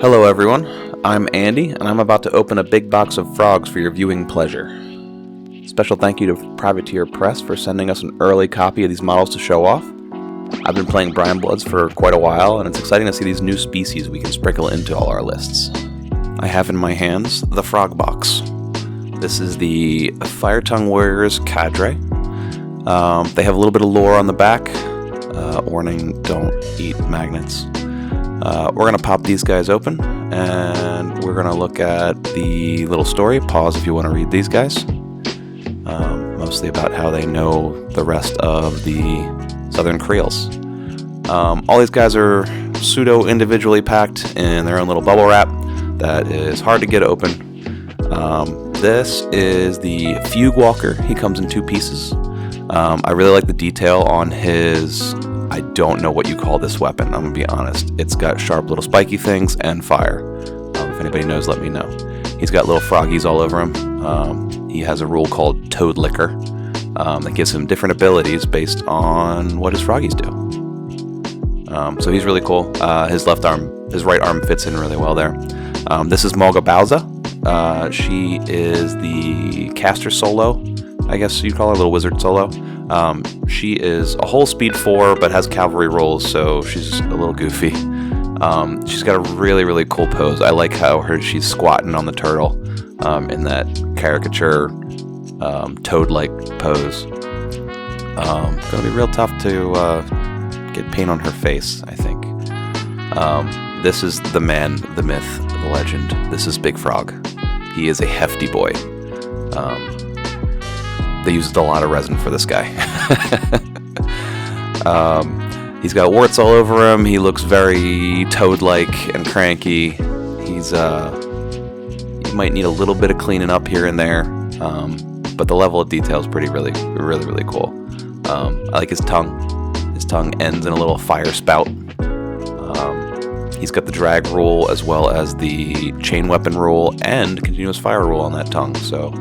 Hello everyone, I'm Andy, and I'm about to open a big box of frogs for your viewing pleasure. Special thank you to Privateer Press for sending us an early copy of these models to show off. I've been playing Brian Bloods for quite a while, and it's exciting to see these new species we can sprinkle into all our lists. I have in my hands the Frog Box. This is the Fire Tongue Warriors Cadre. They have a little bit of lore on the back. Warning, don't eat magnets. We're going to pop these guys open, and we're going to look at the little story. Pause if you want to read these guys. Mostly about how they know the rest of the Southern Creoles. All these guys are pseudo-individually packed in their own little bubble wrap that is hard to get open. This is the Fugue Walker. He comes in two pieces. I really like the detail on his... I don't know what you call this weapon, I'm going to be honest. It's got sharp little spiky things and fire. If anybody knows, let me know. He's got little froggies all over him. He has a rule called Toad Licker that gives him different abilities based on what his froggies do. So he's really cool. His right arm fits in really well there. This is Mulga Bowza. She is the caster solo. I guess you'd call her a little wizard solo. She is a whole speed 4, but has cavalry rolls, so she's a little goofy. She's got a really, really cool pose. I like how she's squatting on the turtle in that caricature toad-like pose. Gonna be real tough to get paint on her face, I think. This is the man, the myth, the legend. This is Big Frog. He is a hefty boy. They used a lot of resin for this guy. He's got warts all over him. He looks very toad-like and cranky. He might need a little bit of cleaning up here and there, but the level of detail is really cool. I like his tongue. His tongue ends in a little fire spout. He's got the drag rule as well as the chain weapon rule and continuous fire rule on that tongue, so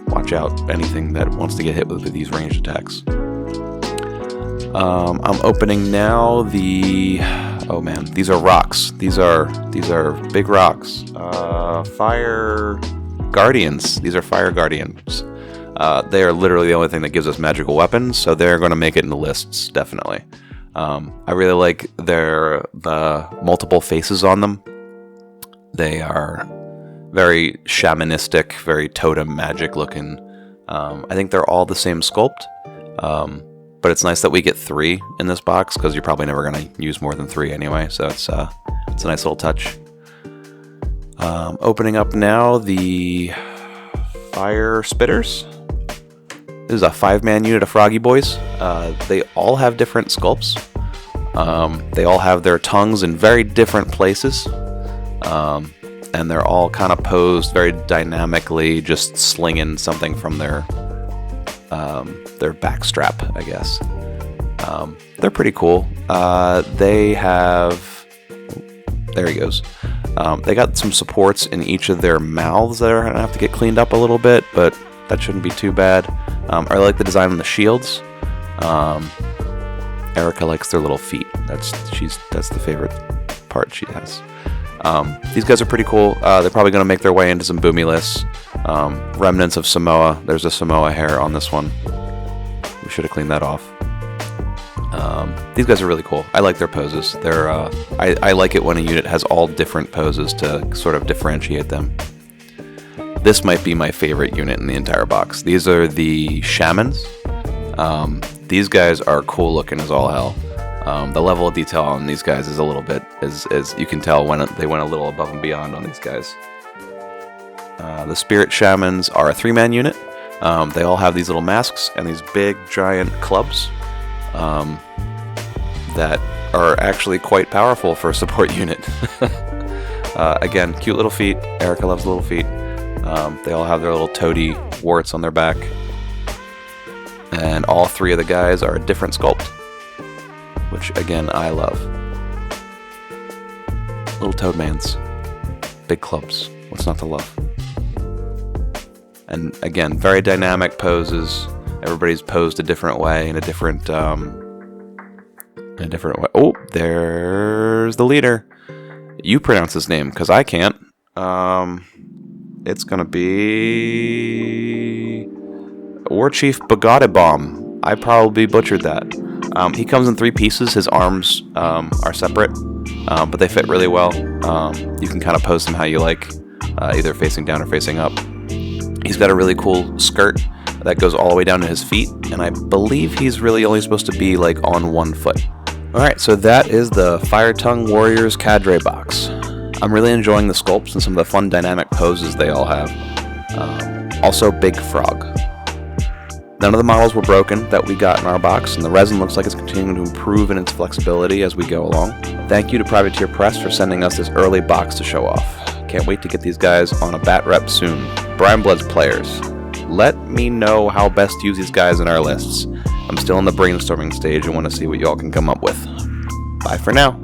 watch out anything that wants to get hit with these ranged attacks. I'm opening now the... Oh man, these are rocks. These are big rocks. Fire Guardians. These are Fire Guardians. They are literally the only thing that gives us magical weapons, so they're going to make it in the lists, definitely. I really like the multiple faces on them. They are very shamanistic, very totem magic looking. I think they're all the same sculpt, but it's nice that we get 3 in this box because you're probably never going to use more than 3 anyway, so it's a nice little touch. Opening up now the Fire Spitters. This is a 5-man unit of Froggy Boys. They all have different sculpts. They all have their tongues in very different places. And they're all kind of posed very dynamically, just slinging something from their backstrap, I guess. They're pretty cool. They have... There he goes. They got some supports in each of their mouths that are going to have to get cleaned up a little bit, but that shouldn't be too bad. I like the design on the shields. Erica likes their little feet. That's the favorite part she has. These guys are pretty cool. They're probably going to make their way into some boomy lists. Remnants of Samoa. There's a Samoa hair on this one. We should have cleaned that off. These guys are really cool. I like their poses. I like it when a unit has all different poses to sort of differentiate them. This might be my favorite unit in the entire box. These are the shamans. These guys are cool looking as all hell. The level of detail on these guys is a little bit, as you can tell when they went a little above and beyond on these guys. The Spirit Shamans are a 3-man unit. They all have these little masks and these big giant clubs that are actually quite powerful for a support unit. Again, cute little feet. Erica loves little feet. They all have their little toady warts on their back. And all 3 of the guys are a different sculpt, which again I love. Little toadmans, big clubs, what's not to love? And again, very dynamic poses. Everybody's posed a different way, in a different way. Oh, there's the leader. You pronounce his name, because I can't. It's gonna be Warchief Bomb. I probably butchered that. He comes in 3 pieces. His arms are separate, but they fit really well. You can kind of pose them how you like, either facing down or facing up. He's got a really cool skirt that goes all the way down to his feet, and I believe he's really only supposed to be like on 1 foot. Alright, so that is the Fire Tongue Warriors Cadre box. I'm really enjoying the sculpts and some of the fun dynamic poses they all have. Also, Big Frog. None of the models were broken that we got in our box, and the resin looks like it's continuing to improve in its flexibility as we go along. Thank you to Privateer Press for sending us this early box to show off. Can't wait to get these guys on a bat rep soon. Brian Blood's players, let me know how best to use these guys in our lists. I'm still in the brainstorming stage and want to see what y'all can come up with. Bye for now.